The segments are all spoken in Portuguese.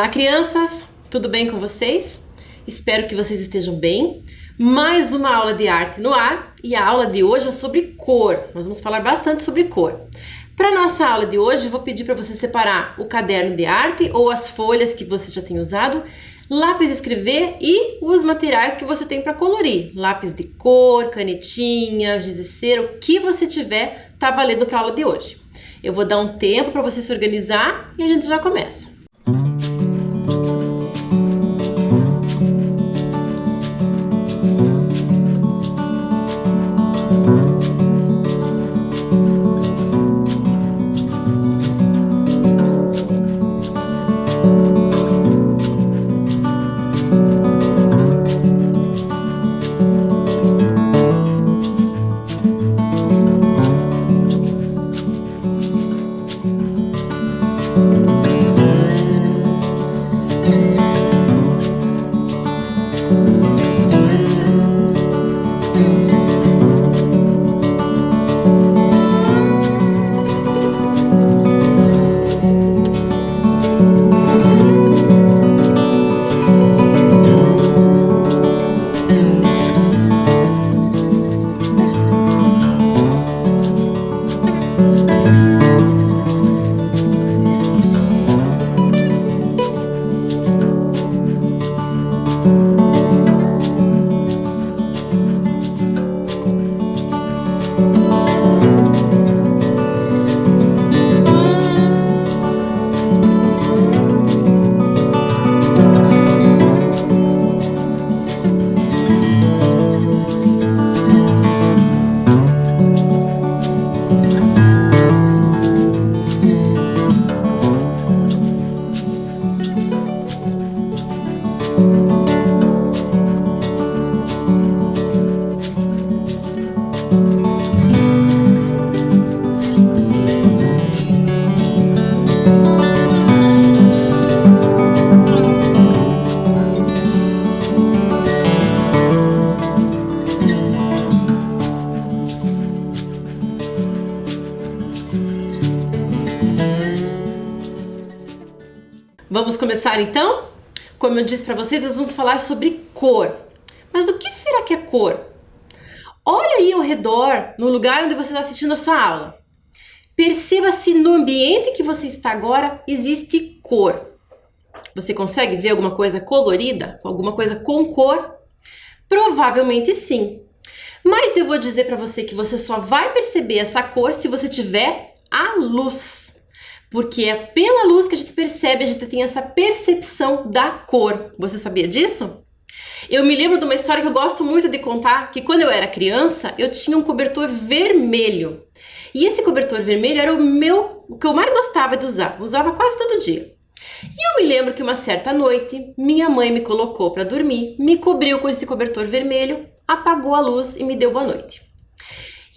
Olá, crianças! Tudo bem com vocês? Espero que vocês estejam bem. Mais uma aula de arte no ar e a aula de hoje é sobre cor. Nós vamos falar bastante sobre cor. Para nossa aula de hoje, eu vou pedir para você separar o caderno de arte ou as folhas que você já tem usado, lápis de escrever e os materiais que você tem para colorir. Lápis de cor, canetinha, giz de cera, o que você tiver tá valendo para a aula de hoje. Eu vou dar um tempo para você se organizar e a gente já começa. Vamos começar então? Como eu disse para vocês, nós vamos falar sobre cor. Mas o que será que é cor? Olha aí ao redor, no lugar onde você está assistindo a sua aula. Perceba se no ambiente que você está agora existe cor. Você consegue ver alguma coisa colorida? Alguma coisa com cor? Provavelmente sim. Mas eu vou dizer para você que você só vai perceber essa cor se você tiver a luz. Porque é pela luz que a gente percebe, a gente tem essa percepção da cor. Você sabia disso? Eu me lembro de uma história que eu gosto muito de contar, que quando eu era criança, eu tinha um cobertor vermelho. E esse cobertor vermelho era o que eu mais gostava de usar. Eu usava quase todo dia. E eu me lembro que uma certa noite, minha mãe me colocou para dormir, me cobriu com esse cobertor vermelho, apagou a luz e me deu boa noite.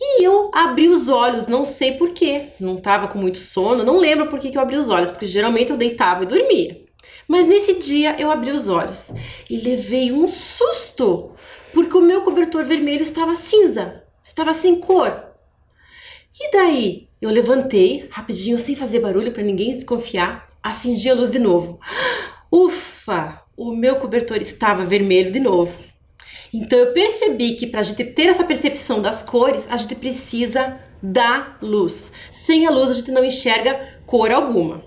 E eu abri os olhos, não sei porquê, não estava com muito sono, não lembro por que eu abri os olhos, porque geralmente eu deitava e dormia. Mas nesse dia eu abri os olhos e levei um susto, porque o meu cobertor vermelho estava cinza, estava sem cor. E daí eu levantei rapidinho, sem fazer barulho para ninguém desconfiar, acendi a luz de novo. Ufa, o meu cobertor estava vermelho de novo. Então eu percebi que para a gente ter essa percepção das cores, a gente precisa da luz. Sem a luz a gente não enxerga cor alguma.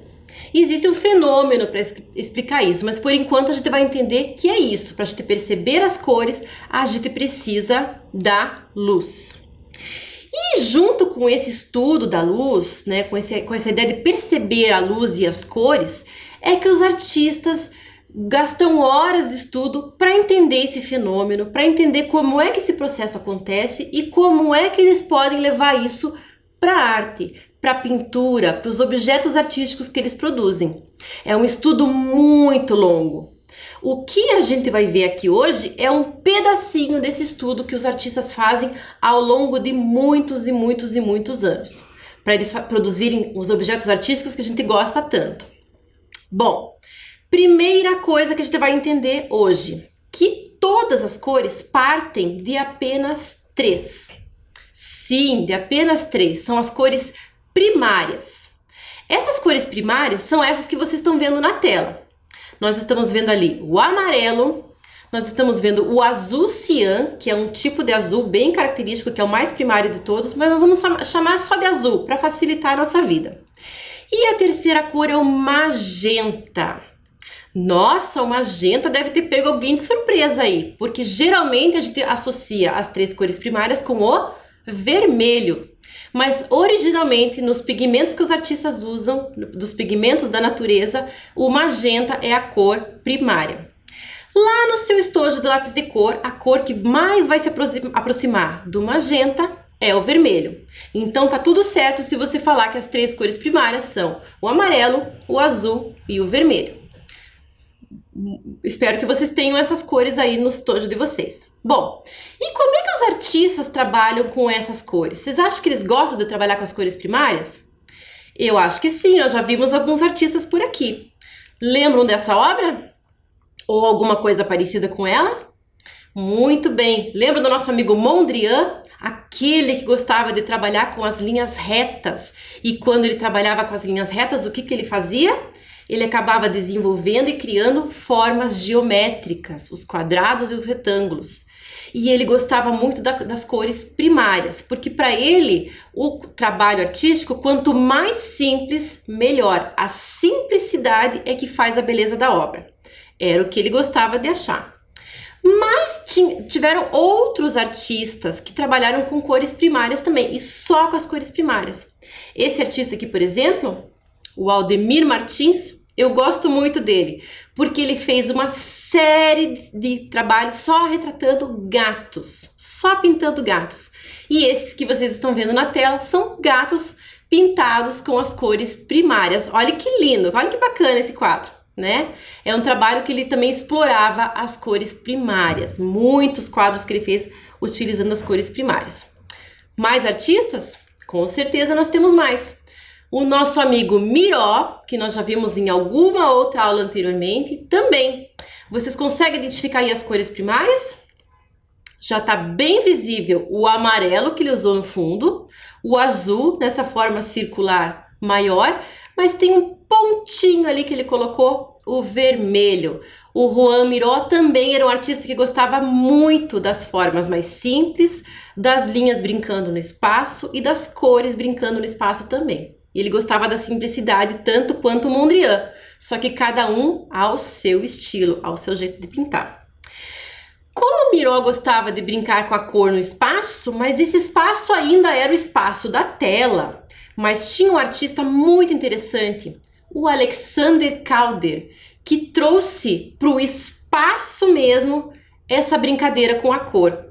E existe um fenômeno para explicar isso, mas por enquanto a gente vai entender que é isso. Para a gente perceber as cores, a gente precisa da luz. E junto com esse estudo da luz, né, com essa ideia de perceber a luz e as cores, é que os artistas gastam horas de estudo para entender esse fenômeno, para entender como é que esse processo acontece e como é que eles podem levar isso para a arte, para a pintura, para os objetos artísticos que eles produzem. É um estudo muito longo. O que a gente vai ver aqui hoje é um pedacinho desse estudo que os artistas fazem ao longo de muitos e muitos e muitos anos, para eles produzirem os objetos artísticos que a gente gosta tanto. Bom, primeira coisa que a gente vai entender hoje, que todas as cores partem de apenas 3. Sim, de apenas 3, são as cores primárias. Essas cores primárias são essas que vocês estão vendo na tela. Nós estamos vendo ali o amarelo, nós estamos vendo o azul cian, que é um tipo de azul bem característico, que é o mais primário de todos, mas nós vamos chamar só de azul, para facilitar a nossa vida. E a terceira cor é o magenta. Nossa, o magenta deve ter pego alguém de surpresa aí, porque geralmente a gente associa as 3 cores primárias com o vermelho. Mas originalmente nos pigmentos que os artistas usam, dos pigmentos da natureza, o magenta é a cor primária. Lá no seu estojo do lápis de cor, a cor que mais vai se aproximar do magenta é o vermelho. Então tá tudo certo se você falar que as 3 cores primárias são o amarelo, o azul e o vermelho. Espero que vocês tenham essas cores aí no estojo de vocês. Bom, e como é que os artistas trabalham com essas cores? Vocês acham que eles gostam de trabalhar com as cores primárias? Eu acho que sim, nós já vimos alguns artistas por aqui. Lembram dessa obra? Ou alguma coisa parecida com ela? Muito bem! Lembra do nosso amigo Mondrian? Aquele que gostava de trabalhar com as linhas retas. E quando ele trabalhava com as linhas retas, o que ele fazia? Ele acabava desenvolvendo e criando formas geométricas, os quadrados e os retângulos. E ele gostava muito das cores primárias, porque para ele o trabalho artístico, quanto mais simples, melhor. A simplicidade é que faz a beleza da obra. Era o que ele gostava de achar. Mas tiveram outros artistas que trabalharam com cores primárias também, e só com as cores primárias. Esse artista aqui, por exemplo, o Aldemir Martins, eu gosto muito dele, porque ele fez uma série de trabalhos só retratando gatos, só pintando gatos. E esses que vocês estão vendo na tela são gatos pintados com as cores primárias. Olha que lindo, olha que bacana esse quadro, né? É um trabalho que ele também explorava as cores primárias. Muitos quadros que ele fez utilizando as cores primárias. Mais artistas? Com certeza nós temos mais. O nosso amigo Miró, que nós já vimos em alguma outra aula anteriormente, também. Vocês conseguem identificar aí as cores primárias? Já está bem visível o amarelo que ele usou no fundo, o azul nessa forma circular maior, mas tem um pontinho ali que ele colocou, o vermelho. O Juan Miró também era um artista que gostava muito das formas mais simples, das linhas brincando no espaço e das cores brincando no espaço também. E ele gostava da simplicidade tanto quanto o Mondrian, só que cada um ao seu estilo, ao seu jeito de pintar. Como o Miró gostava de brincar com a cor no espaço, mas esse espaço ainda era o espaço da tela, mas tinha um artista muito interessante, o Alexander Calder, que trouxe para o espaço mesmo essa brincadeira com a cor.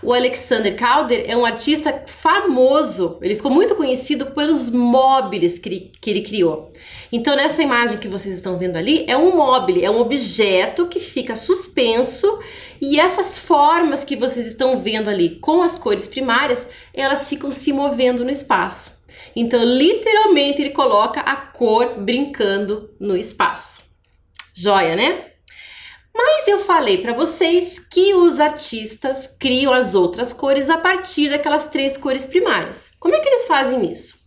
O Alexander Calder é um artista famoso, ele ficou muito conhecido pelos móveis que ele criou. Então nessa imagem que vocês estão vendo ali, é um móvel, é um objeto que fica suspenso e essas formas que vocês estão vendo ali com as cores primárias, elas ficam se movendo no espaço. Então literalmente ele coloca a cor brincando no espaço. Joia, né? Mas eu falei para vocês que os artistas criam as outras cores a partir daquelas 3 cores primárias. Como é que eles fazem isso?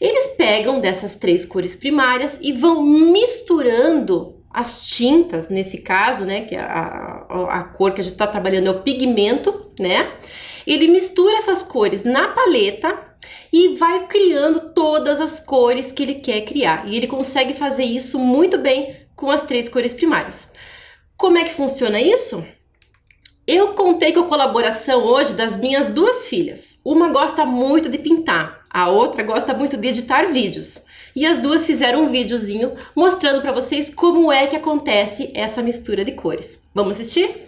Eles pegam dessas 3 cores primárias e vão misturando as tintas, nesse caso, né, que a cor que a gente está trabalhando é o pigmento, né? Ele mistura essas cores na paleta e vai criando todas as cores que ele quer criar. E ele consegue fazer isso muito bem com as 3 cores primárias. Como é que funciona isso? Eu contei com a colaboração hoje das minhas 2 filhas. Uma gosta muito de pintar, a outra gosta muito de editar vídeos. E as 2 fizeram um videozinho mostrando para vocês como é que acontece essa mistura de cores. Vamos assistir?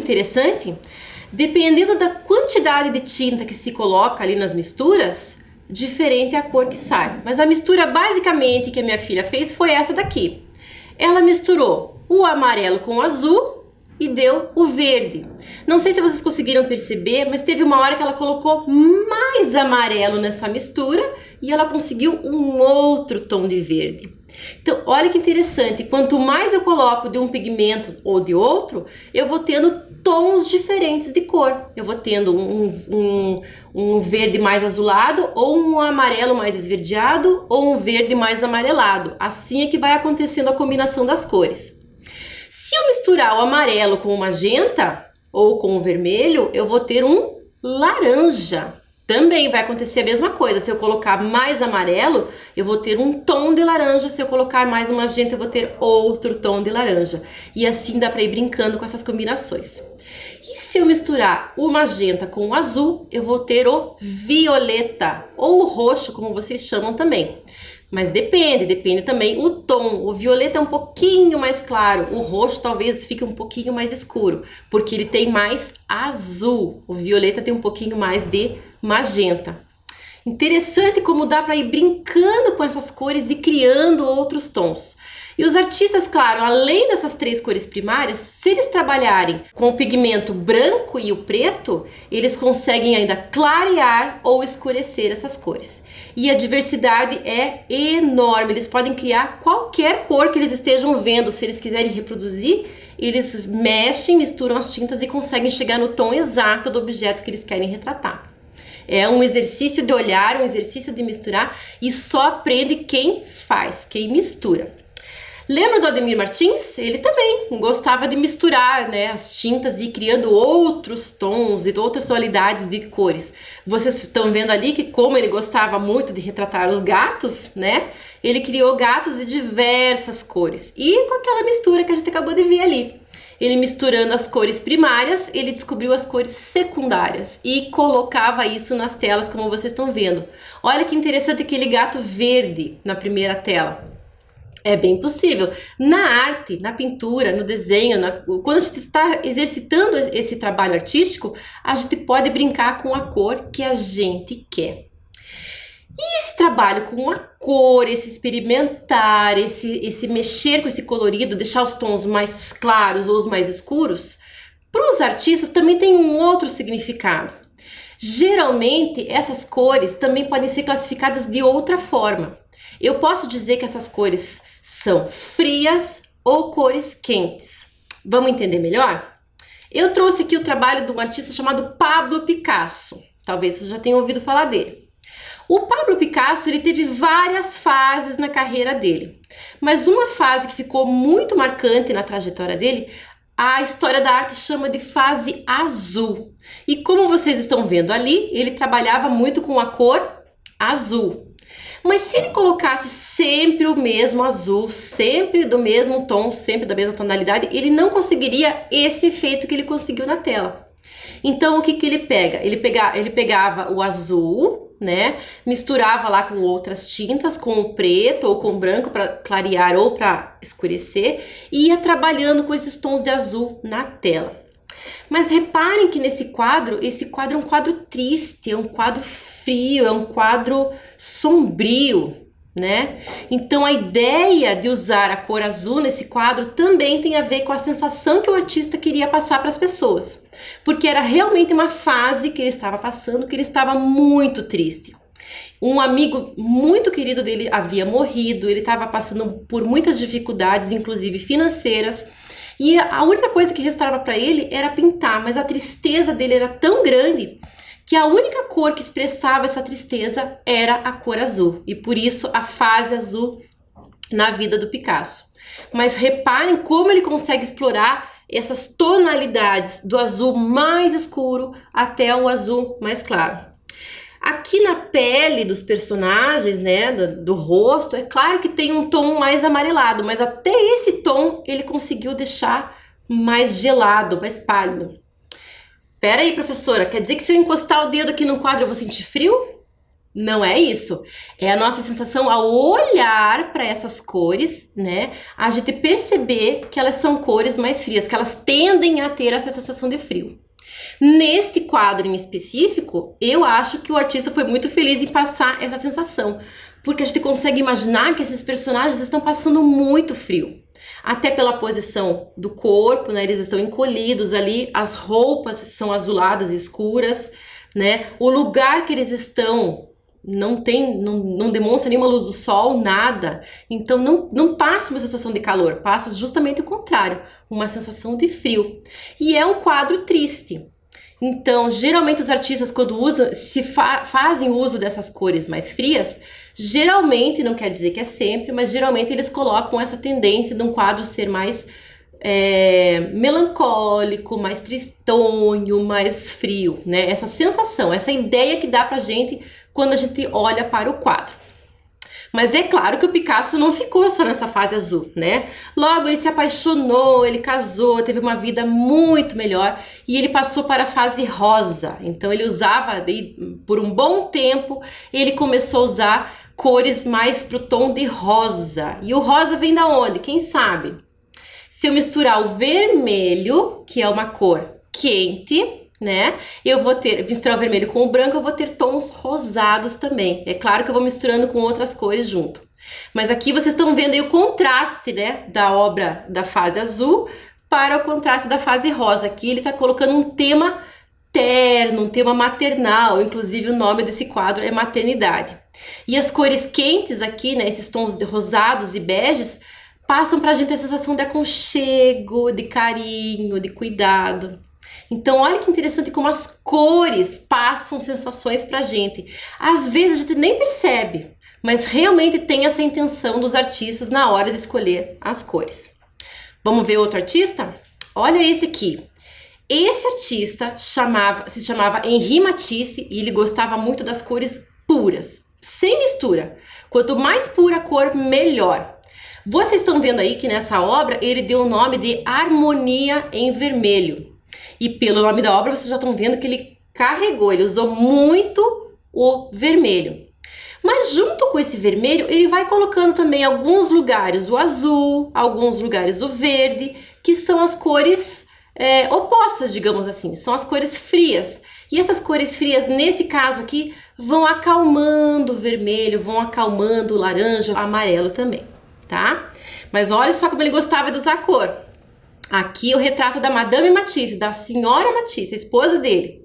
interessante? Dependendo da quantidade de tinta que se coloca ali nas misturas, diferente é a cor que sai. Mas a mistura basicamente que a minha filha fez foi essa daqui. Ela misturou o amarelo com o azul e deu o verde. Não sei se vocês conseguiram perceber, mas teve uma hora que ela colocou mais amarelo nessa mistura e ela conseguiu um outro tom de verde. Então, olha que interessante, quanto mais eu coloco de um pigmento ou de outro, eu vou tendo tons diferentes de cor. Eu vou tendo um verde mais azulado, ou um amarelo mais esverdeado, ou um verde mais amarelado. Assim é que vai acontecendo a combinação das cores. Se eu misturar o amarelo com o magenta, ou com o vermelho, eu vou ter um laranja. Também vai acontecer a mesma coisa. Se eu colocar mais amarelo, eu vou ter um tom de laranja. Se eu colocar mais um magenta, eu vou ter outro tom de laranja. E assim dá para ir brincando com essas combinações. E se eu misturar o magenta com o azul, eu vou ter o violeta, ou o roxo, como vocês chamam também. Mas depende também o tom. O violeta é um pouquinho mais claro, o roxo talvez fique um pouquinho mais escuro, porque ele tem mais azul. O violeta tem um pouquinho mais de magenta. Interessante como dá para ir brincando com essas cores e criando outros tons. E os artistas, claro, além dessas três cores primárias, se eles trabalharem com o pigmento branco e o preto, eles conseguem ainda clarear ou escurecer essas cores. E a diversidade é enorme, eles podem criar qualquer cor que eles estejam vendo. Se eles quiserem reproduzir, eles mexem, misturam as tintas e conseguem chegar no tom exato do objeto que eles querem retratar. É um exercício de olhar, um exercício de misturar, e só aprende quem faz, quem mistura. Lembra do Ademir Martins? Ele também gostava de misturar, né, as tintas e ir criando outros tons e outras tonalidades de cores. Vocês estão vendo ali que como ele gostava muito de retratar os gatos, né? Ele criou gatos de diversas cores e com aquela mistura que a gente acabou de ver ali. Ele misturando as cores primárias, ele descobriu as cores secundárias e colocava isso nas telas, como vocês estão vendo. Olha que interessante aquele gato verde na primeira tela. É bem possível. Na arte, na pintura, no desenho, quando a gente está exercitando esse trabalho artístico, a gente pode brincar com a cor que a gente quer. E esse trabalho com a cor, esse experimentar, esse mexer com esse colorido, deixar os tons mais claros ou os mais escuros, para os artistas também tem um outro significado. Geralmente, essas cores também podem ser classificadas de outra forma. Eu posso dizer que essas cores são frias ou cores quentes. Vamos entender melhor? Eu trouxe aqui o trabalho de um artista chamado Pablo Picasso. Talvez vocês já tenham ouvido falar dele. O Pablo Picasso, ele teve várias fases na carreira dele. Mas uma fase que ficou muito marcante na trajetória dele, a história da arte chama de fase azul. E como vocês estão vendo ali, ele trabalhava muito com a cor azul. Mas se ele colocasse sempre o mesmo azul, sempre do mesmo tom, sempre da mesma tonalidade, ele não conseguiria esse efeito que ele conseguiu na tela. Então o que ele pega? Ele pegava o azul, né? Misturava lá com outras tintas, com o preto ou com o branco para clarear ou para escurecer, e ia trabalhando com esses tons de azul na tela. Mas reparem que esse quadro é um quadro triste, é um quadro frio, é um quadro sombrio, né? Então a ideia de usar a cor azul nesse quadro também tem a ver com a sensação que o artista queria passar para as pessoas, porque era realmente uma fase que ele estava passando, que ele estava muito triste. Um amigo muito querido dele havia morrido, ele estava passando por muitas dificuldades, inclusive financeiras, e a única coisa que restava para ele era pintar, mas a tristeza dele era tão grande que a única cor que expressava essa tristeza era a cor azul, e por isso a fase azul na vida do Picasso. Mas reparem como ele consegue explorar essas tonalidades do azul mais escuro até o azul mais claro. Aqui na pele dos personagens, né, do rosto, é claro que tem um tom mais amarelado, mas até esse tom ele conseguiu deixar mais gelado, mais pálido. Pera aí, professora, quer dizer que se eu encostar o dedo aqui no quadro eu vou sentir frio? Não é isso. É a nossa sensação ao olhar para essas cores, né? A gente perceber que elas são cores mais frias, que elas tendem a ter essa sensação de frio. Nesse quadro em específico, eu acho que o artista foi muito feliz em passar essa sensação, porque a gente consegue imaginar que esses personagens estão passando muito frio. Até pela posição do corpo, né? Eles estão encolhidos ali, as roupas são azuladas escuras, né? O lugar que eles estão não demonstra nenhuma luz do sol, nada. Então não passa uma sensação de calor, passa justamente o contrário, uma sensação de frio. E é um quadro triste. Então, geralmente os artistas, quando usam, fazem uso dessas cores mais frias, geralmente, não quer dizer que é sempre, mas geralmente eles colocam essa tendência de um quadro ser mais melancólico, mais tristonho, mais frio, né? Essa sensação, essa ideia que dá pra gente quando a gente olha para o quadro. Mas é claro que o Picasso não ficou só nessa fase azul, né? Logo ele se apaixonou, ele casou, teve uma vida muito melhor e ele passou para a fase rosa. Então ele usava, por um bom tempo, ele começou a usar cores mais pro tom de rosa. E o rosa vem da onde? Quem sabe? Se eu misturar o vermelho, que é uma cor quente, né? Eu vou misturar o vermelho com o branco, eu vou ter tons rosados também. É claro que eu vou misturando com outras cores junto. Mas aqui vocês estão vendo aí o contraste, né, da obra da fase azul para o contraste da fase rosa. Aqui ele tá colocando um tema terno, um tema maternal. Inclusive o nome desse quadro é Maternidade. E as cores quentes aqui, né, esses tons de rosados e beges, passam pra gente a sensação de aconchego, de carinho, de cuidado. Então, olha que interessante como as cores passam sensações pra gente. Às vezes a gente nem percebe, mas realmente tem essa intenção dos artistas na hora de escolher as cores. Vamos ver outro artista? Olha esse aqui. Esse artista se chamava Henri Matisse e ele gostava muito das cores puras, sem mistura. Quanto mais pura a cor, melhor. Vocês estão vendo aí que nessa obra ele deu o nome de Harmonia em Vermelho. E pelo nome da obra, vocês já estão vendo que ele carregou, ele usou muito o vermelho. Mas junto com esse vermelho, ele vai colocando também alguns lugares o azul, alguns lugares o verde, que são as cores opostas, digamos assim, são as cores frias. E essas cores frias, nesse caso aqui, vão acalmando o vermelho, vão acalmando o laranja, o amarelo também, tá? Mas olha só como ele gostava de usar a cor. Aqui o retrato da Madame Matisse, da senhora Matisse, a esposa dele.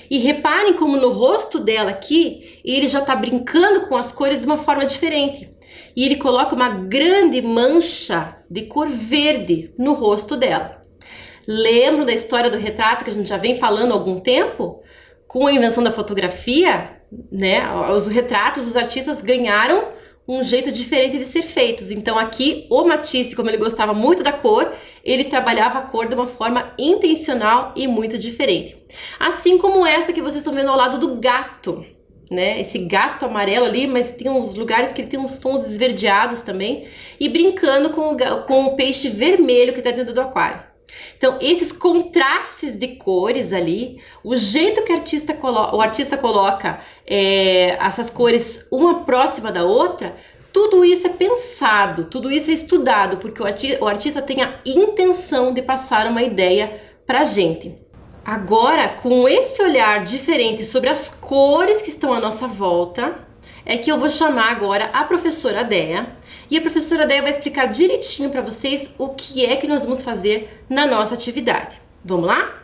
E reparem como no rosto dela aqui, ele já tá brincando com as cores de uma forma diferente. E ele coloca uma grande mancha de cor verde no rosto dela. Lembram da história do retrato que a gente já vem falando há algum tempo? Com a invenção da fotografia, né, os retratos dos artistas ganharam um jeito diferente de ser feitos. Então aqui o Matisse, como ele gostava muito da cor, ele trabalhava a cor de uma forma intencional e muito diferente. Assim como essa que vocês estão vendo ao lado do gato, né? Esse gato amarelo ali, mas tem uns lugares que ele tem uns tons esverdeados também, e brincando com o peixe vermelho que está dentro do aquário. Então, esses contrastes de cores ali, o jeito que o artista coloca essas cores uma próxima da outra, tudo isso é pensado, tudo isso é estudado, porque o artista tem a intenção de passar uma ideia pra gente. Agora, com esse olhar diferente sobre as cores que estão à nossa volta, é que eu vou chamar agora a professora Déia. E a professora Déia vai explicar direitinho para vocês o que é que nós vamos fazer na nossa atividade. Vamos lá?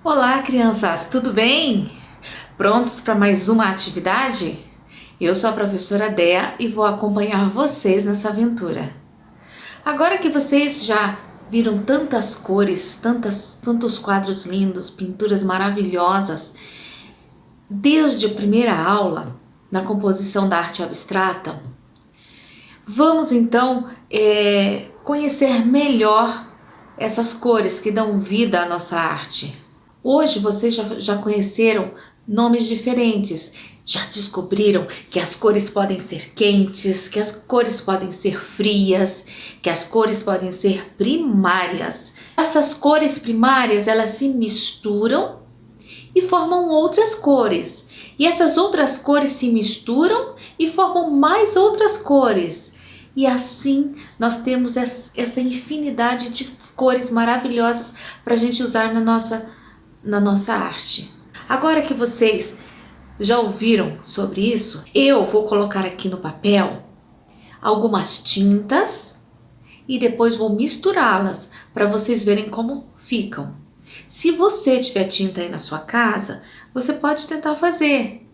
Olá, crianças, tudo bem? Prontos para mais uma atividade? Eu sou a professora Déia e vou acompanhar vocês nessa aventura. Agora que vocês já viram tantas cores, tantos quadros lindos, pinturas maravilhosas, desde a primeira aula na composição da arte abstrata, vamos então conhecer melhor essas cores que dão vida à nossa arte. Hoje vocês já conheceram nomes diferentes, já descobriram que as cores podem ser quentes, que as cores podem ser frias, que as cores podem ser primárias. Essas cores primárias, elas se misturam e formam outras cores. E essas outras cores se misturam e formam mais outras cores. E assim nós temos essa infinidade de cores maravilhosas para a gente usar na nossa arte. Agora que vocês já ouviram sobre isso, eu vou colocar aqui no papel algumas tintas e depois vou misturá-las para vocês verem como ficam. Se você tiver tinta aí na sua casa, você pode tentar fazer.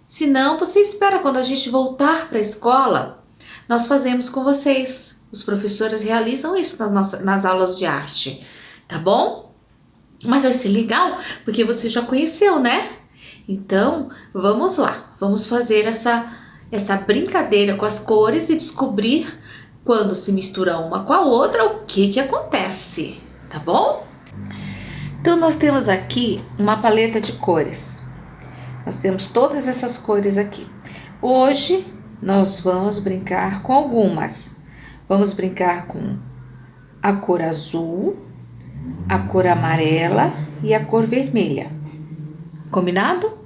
Se não, você espera quando a gente voltar para a escola, nós fazemos com vocês. Os professores realizam isso nas aulas de arte, tá bom? Mas vai ser legal porque você já conheceu, né? Então, vamos lá. Vamos fazer essa brincadeira com as cores e descobrir quando se mistura uma com a outra o que acontece, tá bom? Então, nós temos aqui uma paleta de cores. Nós temos todas essas cores aqui. Hoje, nós vamos brincar com algumas. Vamos brincar com a cor azul, a cor amarela e a cor vermelha. Combinado?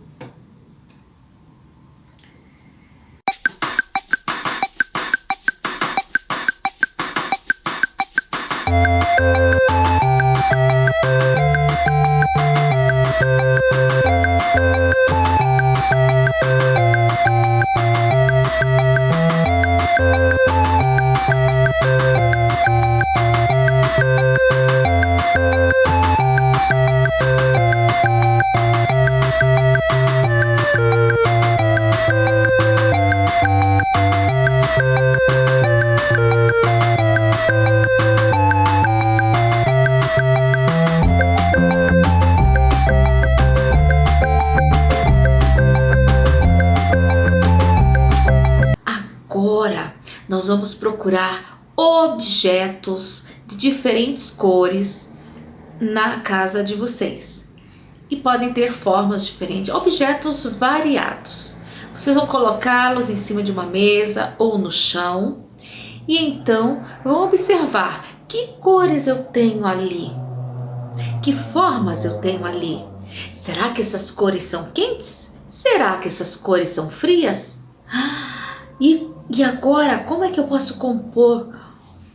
Agora, nós vamos procurar objetos de diferentes cores na casa de vocês. E podem ter formas diferentes, objetos variados. Vocês vão colocá-los em cima de uma mesa ou no chão. E então, vão observar que cores eu tenho ali. Que formas eu tenho ali. Será que essas cores são quentes? Será que essas cores são frias? E agora, como é que eu posso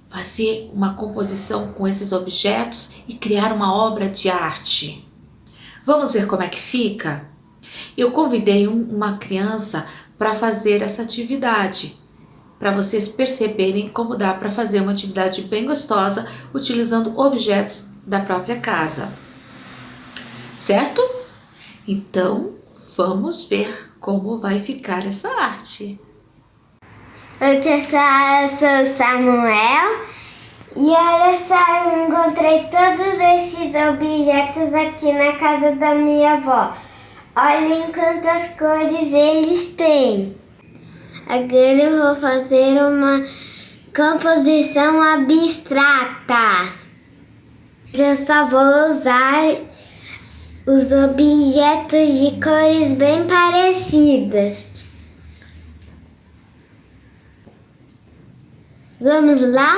fazer uma composição com esses objetos e criar uma obra de arte? Vamos ver como é que fica? Eu convidei uma criança para fazer essa atividade, para vocês perceberem como dá para fazer uma atividade bem gostosa utilizando objetos da própria casa. Certo? Então, vamos ver como vai ficar essa arte. Oi pessoal, eu sou o Samuel e olha só, eu encontrei todos esses objetos aqui na casa da minha avó. Olhem quantas cores eles têm. Agora eu vou fazer uma composição abstrata. Eu só vou usar os objetos de cores bem parecidas. Vamos lá?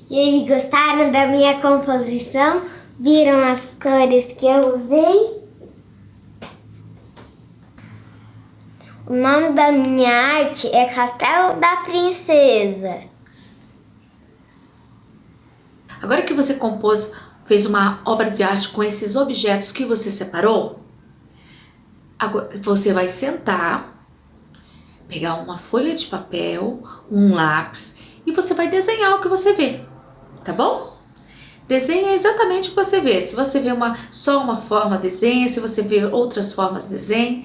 E aí, gostaram da minha composição? Viram as cores que eu usei? O nome da minha arte é Castelo da Princesa. Agora que você fez uma obra de arte com esses objetos que você separou, agora você vai sentar, pegar uma folha de papel, um lápis e você vai desenhar o que você vê, tá bom? Desenha exatamente o que você vê. Se você vê só uma forma, desenha. Se você vê outras formas, desenhe.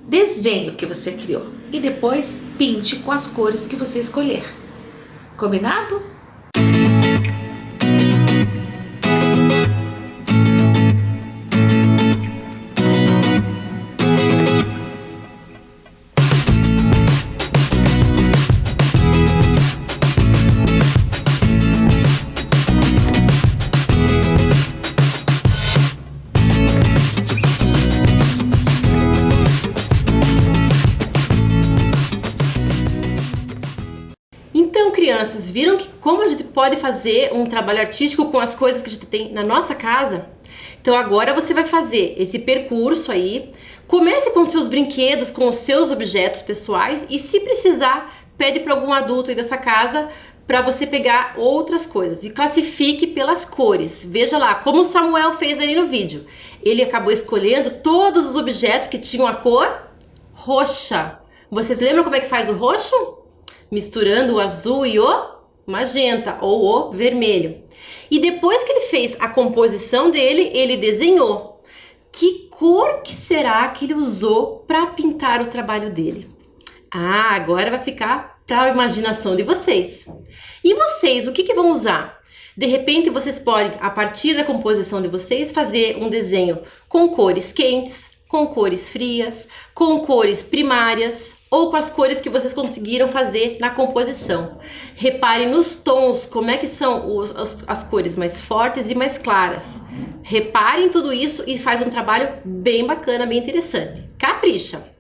Desenhe o que você criou e depois pinte com as cores que você escolher. Combinado? viram que como a gente pode fazer um trabalho artístico com as coisas que a gente tem na nossa casa? Então agora você vai fazer esse percurso aí. Comece com seus brinquedos, com os seus objetos pessoais e, se precisar, pede para algum adulto aí dessa casa para você pegar outras coisas e classifique pelas cores. Veja lá, como o Samuel fez ali no vídeo. Ele acabou escolhendo todos os objetos que tinham a cor roxa. Vocês lembram como é que faz o roxo? Misturando o azul e o magenta ou o vermelho. E depois que ele fez a composição dele, ele desenhou. Que cor que será que ele usou para pintar o trabalho dele? Ah, agora vai ficar para a imaginação de vocês. E vocês, o que vão usar? De repente, vocês podem, a partir da composição de vocês, fazer um desenho com cores quentes, com cores frias, com cores primárias ou com as cores que vocês conseguiram fazer na composição. Reparem nos tons, como é que são as cores mais fortes e mais claras. Reparem tudo isso e faz um trabalho bem bacana, bem interessante. Capricha!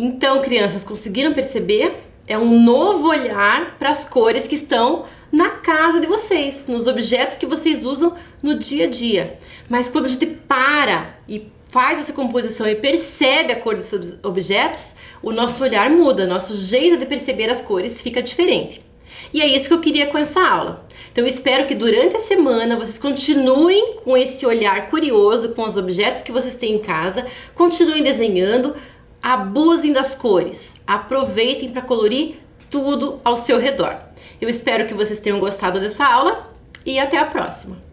Então, crianças, conseguiram perceber? É um novo olhar para as cores que estão na casa de vocês, nos objetos que vocês usam no dia a dia. Mas quando a gente para e faz essa composição e percebe a cor dos objetos, o nosso olhar muda, nosso jeito de perceber as cores fica diferente. E é isso que eu queria com essa aula. Então eu espero que durante a semana vocês continuem com esse olhar curioso com os objetos que vocês têm em casa, continuem desenhando, abusem das cores, aproveitem para colorir tudo ao seu redor. Eu espero que vocês tenham gostado dessa aula e até a próxima!